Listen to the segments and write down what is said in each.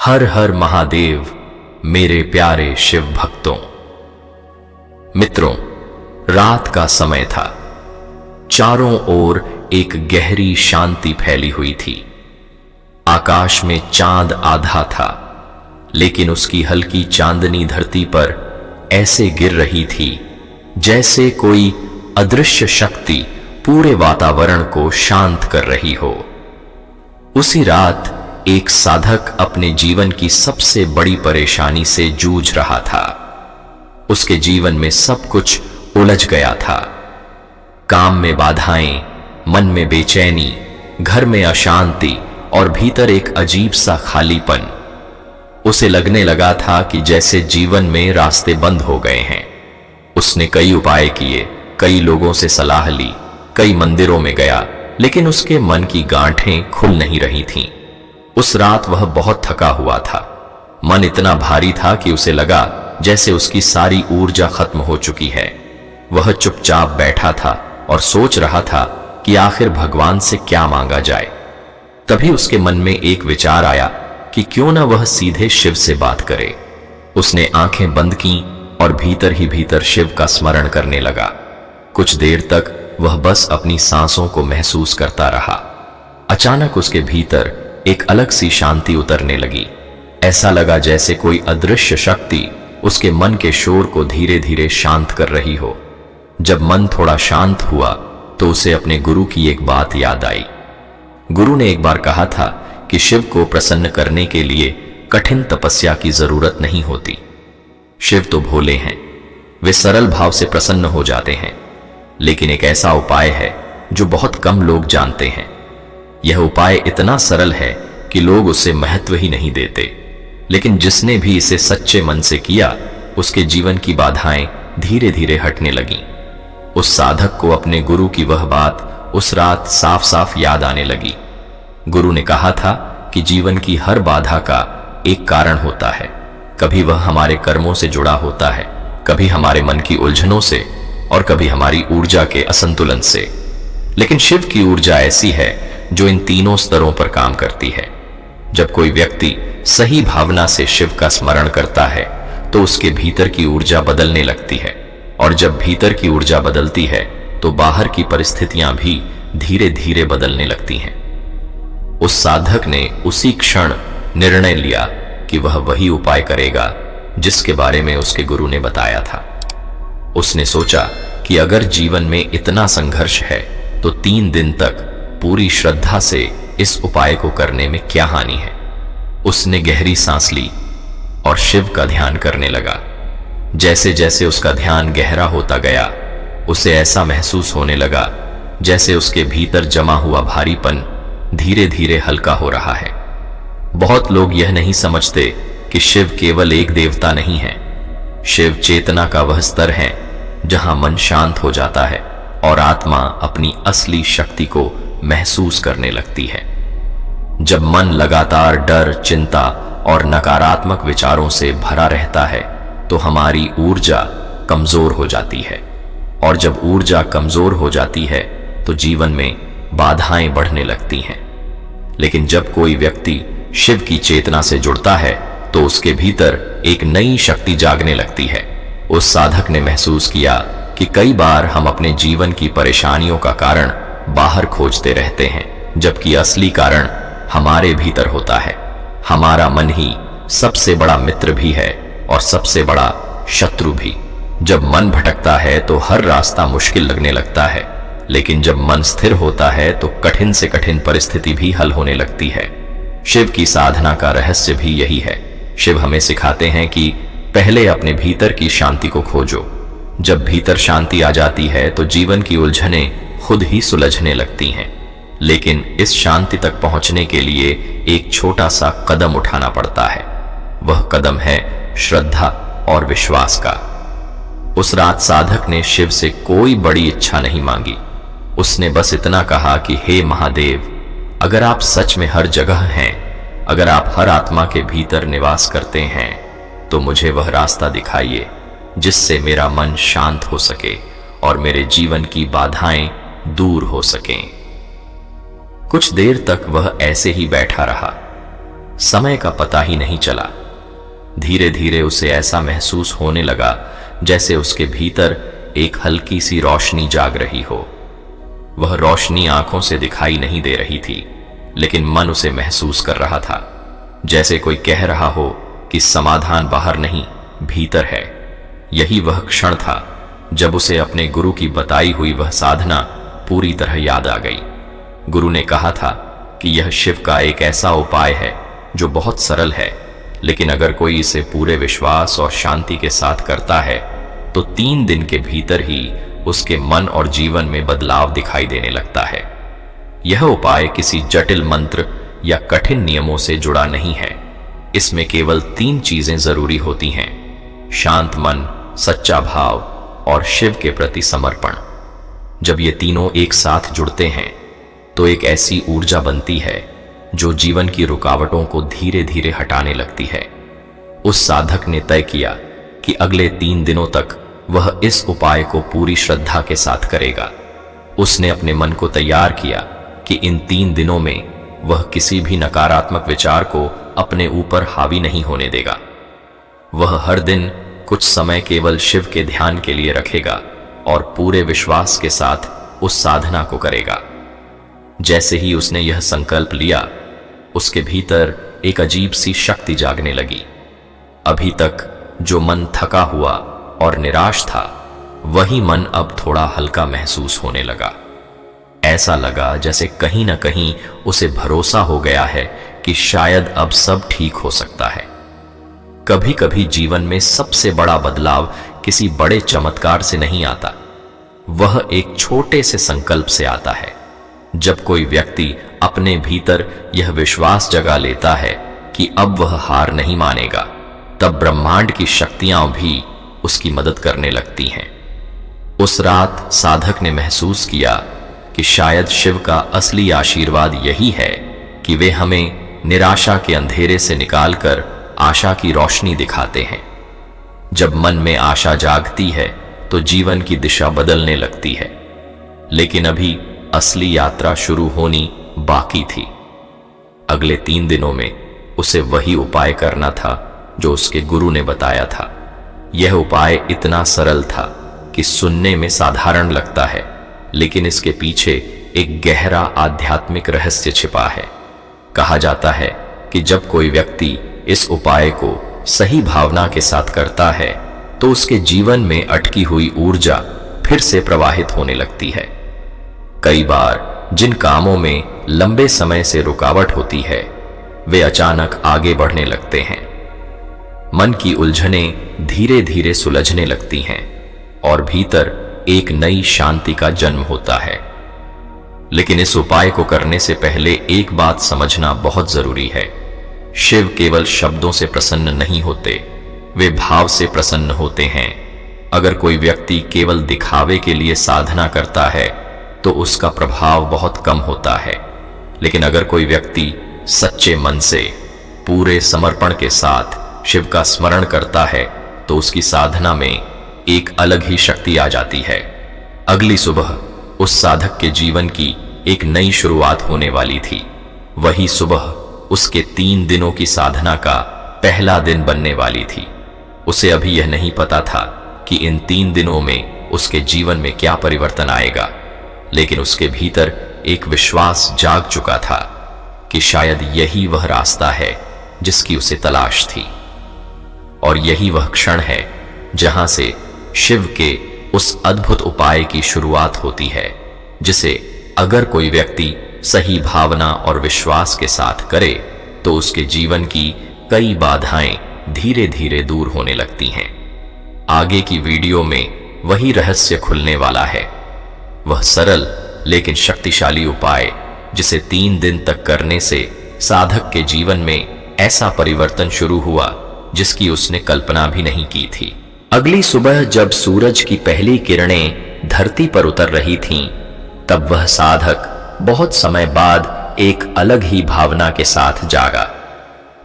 हर हर महादेव मेरे प्यारे शिव भक्तों। मित्रों, रात का समय था। चारों ओर एक गहरी शांति फैली हुई थी। आकाश में चांद आधा था, लेकिन उसकी हल्की चांदनी धरती पर ऐसे गिर रही थी जैसे कोई अदृश्य शक्ति पूरे वातावरण को शांत कर रही हो। उसी रात एक साधक अपने जीवन की सबसे बड़ी परेशानी से जूझ रहा था। उसके जीवन में सब कुछ उलझ गया था। काम में बाधाएं, मन में बेचैनी, घर में अशांति और भीतर एक अजीब सा खालीपन। उसे लगने लगा था कि जैसे जीवन में रास्ते बंद हो गए हैं। उसने कई उपाय किए, कई लोगों से सलाह ली, कई मंदिरों में गया, लेकिन उसके मन की गांठें खुल नहीं रही थीं। उस रात वह बहुत थका हुआ था। मन इतना भारी था कि उसे लगा जैसे उसकी सारी ऊर्जा खत्म हो चुकी है। वह चुपचाप बैठा था और सोच रहा था कि आखिर भगवान से क्या मांगा जाए। तभी उसके मन में एक विचार आया कि क्यों न वह सीधे शिव से बात करे। उसने आंखें बंद की और भीतर ही भीतर शिव का स्मरण करने लगा। कुछ देर तक वह बस अपनी सांसों को महसूस करता रहा। अचानक उसके भीतर एक अलग सी शांति उतरने लगी। ऐसा लगा जैसे कोई अदृश्य शक्ति उसके मन के शोर को धीरे धीरे शांत कर रही हो। जब मन थोड़ा शांत हुआ तो उसे अपने गुरु की एक बात याद आई। गुरु ने एक बार कहा था कि शिव को प्रसन्न करने के लिए कठिन तपस्या की जरूरत नहीं होती। शिव तो भोले हैं, वे सरल भाव से प्रसन्न हो जाते हैं। लेकिन एक ऐसा उपाय है जो बहुत कम लोग जानते हैं। यह उपाय इतना सरल है कि लोग उसे महत्व ही नहीं देते, लेकिन जिसने भी इसे सच्चे मन से किया, उसके जीवन की बाधाएं धीरे धीरे हटने लगीं। उस साधक को अपने गुरु की वह बात उस रात साफ साफ याद आने लगी। गुरु ने कहा था कि जीवन की हर बाधा का एक कारण होता है। कभी वह हमारे कर्मों से जुड़ा होता है, कभी हमारे मन की उलझनों से, और कभी हमारी ऊर्जा के असंतुलन से। लेकिन शिव की ऊर्जा ऐसी है जो इन तीनों स्तरों पर काम करती है। जब कोई व्यक्ति सही भावना से शिव का स्मरण करता है तो उसके भीतर की ऊर्जा बदलने लगती है, और जब भीतर की ऊर्जा बदलती है तो बाहर की परिस्थितियां भी धीरे धीरे बदलने लगती हैं। उस साधक ने उसी क्षण निर्णय लिया कि वह वही उपाय करेगा जिसके बारे में उसके गुरु ने बताया था। उसने सोचा कि अगर जीवन में इतना संघर्ष है तो 3 दिन तक पूरी श्रद्धा से इस उपाय को करने में क्या हानि है। उसने गहरी सांस ली और शिव का ध्यान करने लगा। जैसे जैसे उसका ध्यान गहरा होता गया, उसे ऐसा महसूस होने लगा जैसे उसके भीतर जमा हुआ भारीपन धीरे धीरे हल्का हो रहा है। बहुत लोग यह नहीं समझते कि शिव केवल एक देवता नहीं है। शिव चेतना का वह स्तर है जहां मन शांत हो जाता है और आत्मा अपनी असली शक्ति को महसूस करने लगती है। जब मन लगातार डर, चिंता और नकारात्मक विचारों से भरा रहता है तो हमारी ऊर्जा कमजोर हो जाती है, और जब ऊर्जा कमजोर हो जाती है तो जीवन में बाधाएं बढ़ने लगती हैं। लेकिन जब कोई व्यक्ति शिव की चेतना से जुड़ता है तो उसके भीतर एक नई शक्ति जागने लगती है। उस साधक ने महसूस किया कि कई बार हम अपने जीवन की परेशानियों का कारण बाहर खोजते रहते हैं, जबकि असली कारण हमारे भीतर होता है। हमारा मन ही सबसे बड़ा मित्र भी है और सबसे बड़ा शत्रु भी। जब मन भटकता है तो हर रास्ता मुश्किल लगने लगता है, लेकिन जब मन स्थिर होता है तो कठिन से कठिन परिस्थिति भी हल होने लगती है। शिव की साधना का रहस्य भी यही है। शिव हमें सिखाते हैं कि पहले अपने भीतर की शांति को खोजो। जब भीतर शांति आ जाती है तो जीवन की उलझनें खुद ही सुलझने लगती हैं। लेकिन इस शांति तक पहुंचने के लिए एक छोटा सा कदम उठाना पड़ता है। वह कदम है श्रद्धा और विश्वास का। उस रात साधक ने शिव से कोई बड़ी इच्छा नहीं मांगी। उसने बस इतना कहा कि हे महादेव, अगर आप सच में हर जगह हैं, अगर आप हर आत्मा के भीतर निवास करते हैं, तो मुझे वह रास्ता दिखाइए जिससे मेरा मन शांत हो सके और मेरे जीवन की बाधाएं दूर हो सकें। कुछ देर तक वह ऐसे ही बैठा रहा। समय का पता ही नहीं चला। धीरे धीरे उसे ऐसा महसूस होने लगा जैसे उसके भीतर एक हल्की सी रोशनी जाग रही हो। वह रोशनी आंखों से दिखाई नहीं दे रही थी, लेकिन मन उसे महसूस कर रहा था, जैसे कोई कह रहा हो कि समाधान बाहर नहीं, भीतर है। यही वह क्षण था जब उसे अपने गुरु की बताई हुई वह साधना पूरी तरह याद आ गई। गुरु ने कहा था कि यह शिव का एक ऐसा उपाय है जो बहुत सरल है, लेकिन अगर कोई इसे पूरे विश्वास और शांति के साथ करता है तो 3 दिन के भीतर ही उसके मन और जीवन में बदलाव दिखाई देने लगता है। यह उपाय किसी जटिल मंत्र या कठिन नियमों से जुड़ा नहीं है। इसमें केवल 3 चीजें जरूरी होती हैं: शांत मन, सच्चा भाव और शिव के प्रति समर्पण। जब ये तीनों एक साथ जुड़ते हैं तो एक ऐसी ऊर्जा बनती है जो जीवन की रुकावटों को धीरे धीरे हटाने लगती है। उस साधक ने तय किया कि अगले 3 दिनों तक वह इस उपाय को पूरी श्रद्धा के साथ करेगा। उसने अपने मन को तैयार किया कि इन 3 दिनों में वह किसी भी नकारात्मक विचार को अपने ऊपर हावी नहीं होने देगा। वह हर दिन कुछ समय केवल शिव के ध्यान के लिए रखेगा और पूरे विश्वास के साथ उस साधना को करेगा। जैसे ही उसने यह संकल्प लिया, उसके भीतर एक अजीब सी शक्ति जागने लगी। अभी तक जो मन थका हुआ और निराश था, वही मन अब थोड़ा हल्का महसूस होने लगा। ऐसा लगा जैसे कहीं ना कहीं उसे भरोसा हो गया है कि शायद अब सब ठीक हो सकता है। कभी कभी जीवन में सबसे बड़ा बदलाव किसी बड़े चमत्कार से नहीं आता, वह एक छोटे से संकल्प से आता है। जब कोई व्यक्ति अपने भीतर यह विश्वास जगा लेता है कि अब वह हार नहीं मानेगा, तब ब्रह्मांड की शक्तियां भी उसकी मदद करने लगती हैं। उस रात साधक ने महसूस किया कि शायद शिव का असली आशीर्वाद यही है कि वे हमें निराशा के अंधेरे से निकालकर आशा की रोशनी दिखाते हैं। जब मन में आशा जागती है तो जीवन की दिशा बदलने लगती है। लेकिन अभी असली यात्रा शुरू होनी बाकी थी। अगले 3 दिनों में उसे वही उपाय करना था जो उसके गुरु ने बताया था। यह उपाय इतना सरल था कि सुनने में साधारण लगता है, लेकिन इसके पीछे एक गहरा आध्यात्मिक रहस्य छिपा है। कहा जाता है कि जब कोई व्यक्ति इस उपाय को सही भावना के साथ करता है तो उसके जीवन में अटकी हुई ऊर्जा फिर से प्रवाहित होने लगती है। कई बार जिन कामों में लंबे समय से रुकावट होती है, वे अचानक आगे बढ़ने लगते हैं। मन की उलझनें धीरे धीरे सुलझने लगती हैं और भीतर एक नई शांति का जन्म होता है। लेकिन इस उपाय को करने से पहले एक बात समझना बहुत जरूरी है। शिव केवल शब्दों से प्रसन्न नहीं होते, वे भाव से प्रसन्न होते हैं। अगर कोई व्यक्ति केवल दिखावे के लिए साधना करता है तो उसका प्रभाव बहुत कम होता है, लेकिन अगर कोई व्यक्ति सच्चे मन से पूरे समर्पण के साथ शिव का स्मरण करता है तो उसकी साधना में एक अलग ही शक्ति आ जाती है। अगली सुबह उस साधक के जीवन की एक नई शुरुआत होने वाली थी। वही सुबह उसके 3 दिनों की साधना का पहला दिन बनने वाली थी। उसे अभी यह नहीं पता था कि इन 3 दिनों में उसके जीवन में क्या परिवर्तन आएगा, लेकिन उसके भीतर एक विश्वास जाग चुका था कि शायद यही वह रास्ता है जिसकी उसे तलाश थी। और यही वह क्षण है जहां से शिव के उस अद्भुत उपाय की शुरुआत होती है, जिसे अगर कोई व्यक्ति सही भावना और विश्वास के साथ करे तो उसके जीवन की कई बाधाएं धीरे धीरे दूर होने लगती हैं। आगे की वीडियो में वही रहस्य खुलने वाला है, वह सरल लेकिन शक्तिशाली उपाय जिसे 3 दिन तक करने से साधक के जीवन में ऐसा परिवर्तन शुरू हुआ जिसकी उसने कल्पना भी नहीं की थी। अगली सुबह जब सूरज की पहली किरणें धरती पर उतर रही थीं, तब वह साधक बहुत समय बाद एक अलग ही भावना के साथ जागा।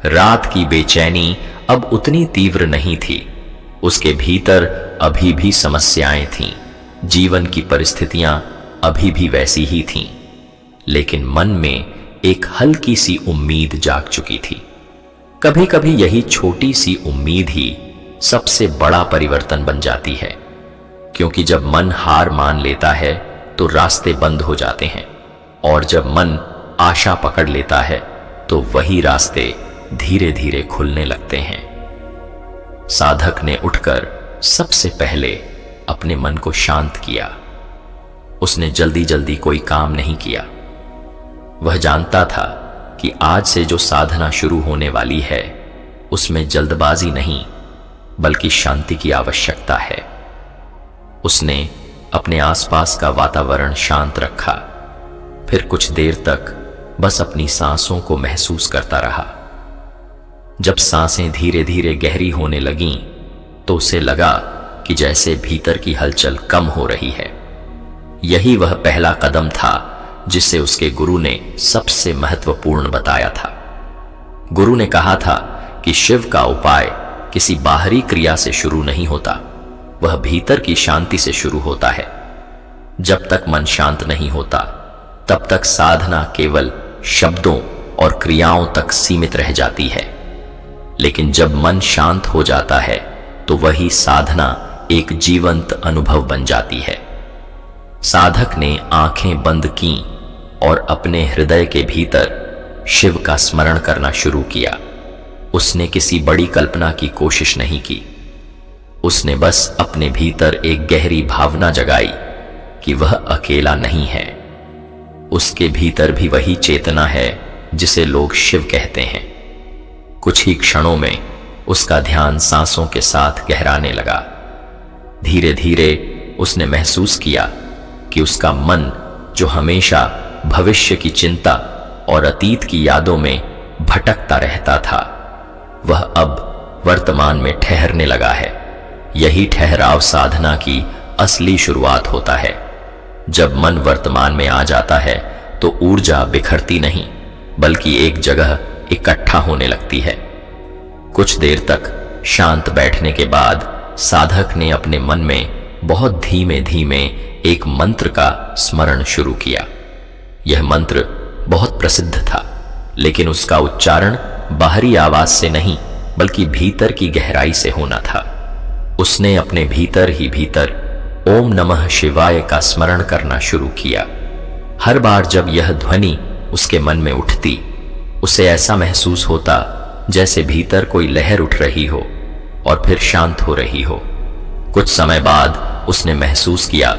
रात की बेचैनी अब उतनी तीव्र नहीं थी। उसके भीतर अभी भी समस्याएं थीं, जीवन की परिस्थितियां अभी भी वैसी ही थीं, लेकिन मन में एक हल्की सी उम्मीद जाग चुकी थी। कभी कभी यही छोटी सी उम्मीद ही सबसे बड़ा परिवर्तन बन जाती है, क्योंकि जब मन हार मान लेता है तो रास्ते बंद हो जाते हैं, और जब मन आशा पकड़ लेता है तो वही रास्ते धीरे धीरे खुलने लगते हैं। साधक ने उठकर सबसे पहले अपने मन को शांत किया। उसने जल्दी जल्दी कोई काम नहीं किया। वह जानता था कि आज से जो साधना शुरू होने वाली है उसमें जल्दबाजी नहीं बल्कि शांति की आवश्यकता है। उसने अपने आसपास का वातावरण शांत रखा, फिर कुछ देर तक बस अपनी सांसों को महसूस करता रहा। जब सांसें धीरे धीरे गहरी होने लगीं तो उसे लगा कि जैसे भीतर की हलचल कम हो रही है। यही वह पहला कदम था जिसे उसके गुरु ने सबसे महत्वपूर्ण बताया था। गुरु ने कहा था कि शिव का उपाय किसी बाहरी क्रिया से शुरू नहीं होता, वह भीतर की शांति से शुरू होता है। जब तक मन शांत नहीं होता तब तक साधना केवल शब्दों और क्रियाओं तक सीमित रह जाती है, लेकिन जब मन शांत हो जाता है तो वही साधना एक जीवंत अनुभव बन जाती है। साधक ने आंखें बंद कीं और अपने हृदय के भीतर शिव का स्मरण करना शुरू किया। उसने किसी बड़ी कल्पना की कोशिश नहीं की। उसने बस अपने भीतर एक गहरी भावना जगाई कि वह अकेला नहीं है। उसके भीतर भी वही चेतना है जिसे लोग शिव कहते हैं। कुछ ही क्षणों में उसका ध्यान सांसों के साथ गहराने लगा। धीरे धीरे उसने महसूस किया कि उसका मन, जो हमेशा भविष्य की चिंता और अतीत की यादों में भटकता रहता था, वह अब वर्तमान में ठहरने लगा है। यही ठहराव साधना की असली शुरुआत होता है। जब मन वर्तमान में आ जाता है तो ऊर्जा बिखरती नहीं बल्कि एक जगह इकट्ठा होने लगती है। कुछ देर तक शांत बैठने के बाद साधक ने अपने मन में बहुत धीमे धीमे एक मंत्र का स्मरण शुरू किया। यह मंत्र बहुत प्रसिद्ध था, लेकिन उसका उच्चारण बाहरी आवाज से नहीं बल्कि भीतर की गहराई से होना था। उसने अपने भीतर ही भीतर ओम नमः शिवाय का स्मरण करना शुरू किया। हर बार जब यह ध्वनि उसके मन में उठती, उसे ऐसा महसूस होता जैसे भीतर कोई लहर उठ रही हो और फिर शांत हो रही हो। कुछ समय बाद उसने महसूस किया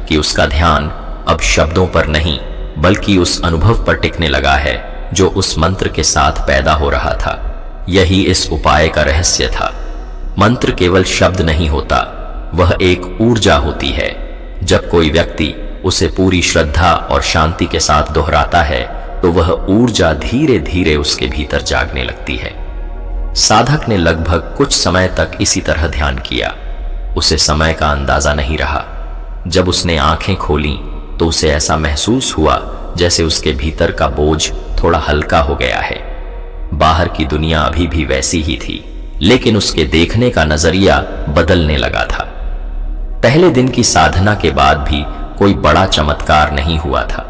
कि उसका ध्यान अब शब्दों पर नहीं बल्कि उस अनुभव पर टिकने लगा है जो उस मंत्र के साथ पैदा हो रहा था। यही इस उपाय का रहस्य था। मंत्र केवल शब्द नहीं होता, वह एक ऊर्जा होती है। जब कोई व्यक्ति उसे पूरी श्रद्धा और शांति के साथ दोहराता है तो वह ऊर्जा धीरे धीरे उसके भीतर जागने लगती है। साधक ने लगभग कुछ समय तक इसी तरह ध्यान किया। उसे समय का अंदाजा नहीं रहा। जब उसने आंखें खोलीं तो उसे ऐसा महसूस हुआ जैसे उसके भीतर का बोझ थोड़ा हल्का हो गया है। बाहर की दुनिया अभी भी वैसी ही थी, लेकिन उसके देखने का नजरिया बदलने लगा था। पहले दिन की साधना के बाद भी कोई बड़ा चमत्कार नहीं हुआ था,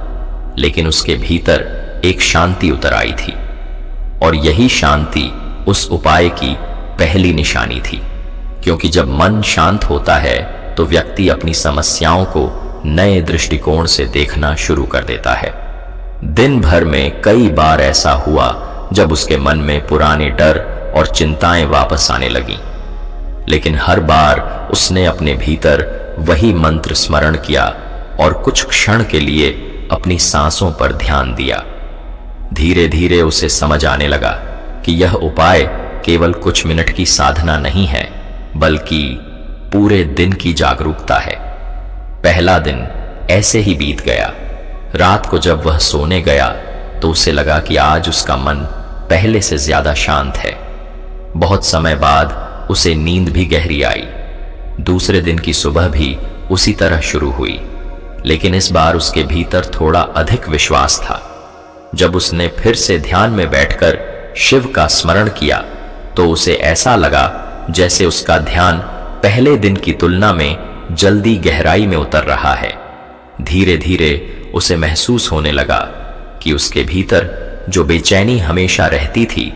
लेकिन उसके भीतर एक शांति उतर आई थी, और यही शांति उस उपाय की पहली निशानी थी। क्योंकि जब मन शांत होता है तो व्यक्ति अपनी समस्याओं को नए दृष्टिकोण से देखना शुरू कर देता है। दिन भर में कई बार ऐसा हुआ जब उसके मन में पुराने डर और चिंताएं वापस आने लगीं, लेकिन हर बार उसने अपने भीतर वही मंत्र स्मरण किया और कुछ क्षण के लिए अपनी सांसों पर ध्यान दिया। धीरे धीरे उसे समझ आने लगा कि यह उपाय केवल कुछ मिनट की साधना नहीं है बल्कि पूरे दिन की जागरूकता है। पहला दिन ऐसे ही बीत गया। रात को जब वह सोने गया तो उसे लगा कि आज उसका मन पहले से ज्यादा शांत है। बहुत समय बाद उसे नींद भी गहरी आई। दूसरे दिन की सुबह भी उसी तरह शुरू हुई, लेकिन इस बार उसके भीतर थोड़ा अधिक विश्वास था। जब उसने फिर से ध्यान में बैठकर शिव का स्मरण किया तो उसे ऐसा लगा जैसे उसका ध्यान पहले दिन की तुलना में जल्दी गहराई में उतर रहा है। धीरे धीरे उसे महसूस होने लगा कि उसके भीतर जो बेचैनी हमेशा रहती थी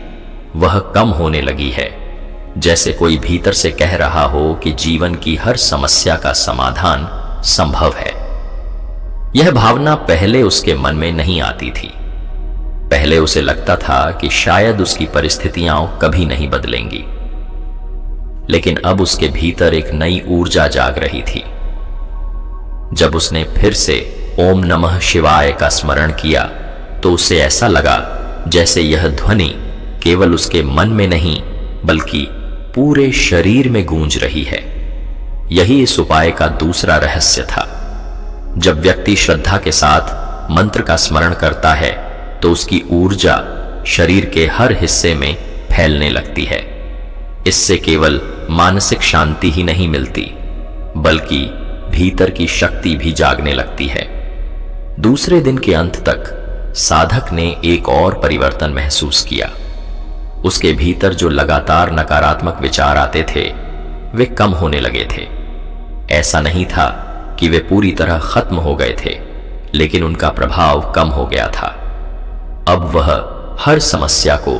वह कम होने लगी है, जैसे कोई भीतर से कह रहा हो कि जीवन की हर समस्या का समाधान संभव है। यह भावना पहले उसके मन में नहीं आती थी। पहले उसे लगता था कि शायद उसकी परिस्थितियां कभी नहीं बदलेंगी, लेकिन अब उसके भीतर एक नई ऊर्जा जाग रही थी। जब उसने फिर से ओम नमः शिवाय का स्मरण किया तो उसे ऐसा लगा जैसे यह ध्वनि केवल उसके मन में नहीं बल्कि पूरे शरीर में गूंज रही है। यही इस उपाय का दूसरा रहस्य था। जब व्यक्ति श्रद्धा के साथ मंत्र का स्मरण करता है तो उसकी ऊर्जा शरीर के हर हिस्से में फैलने लगती है। इससे केवल मानसिक शांति ही नहीं मिलती, बल्कि भीतर की शक्ति भी जागने लगती है। दूसरे दिन के अंत तक साधक ने एक और परिवर्तन महसूस किया। उसके भीतर जो लगातार नकारात्मक विचार आते थे वे कम होने लगे थे। ऐसा नहीं था कि वे पूरी तरह खत्म हो गए थे, लेकिन उनका प्रभाव कम हो गया था। अब वह हर समस्या को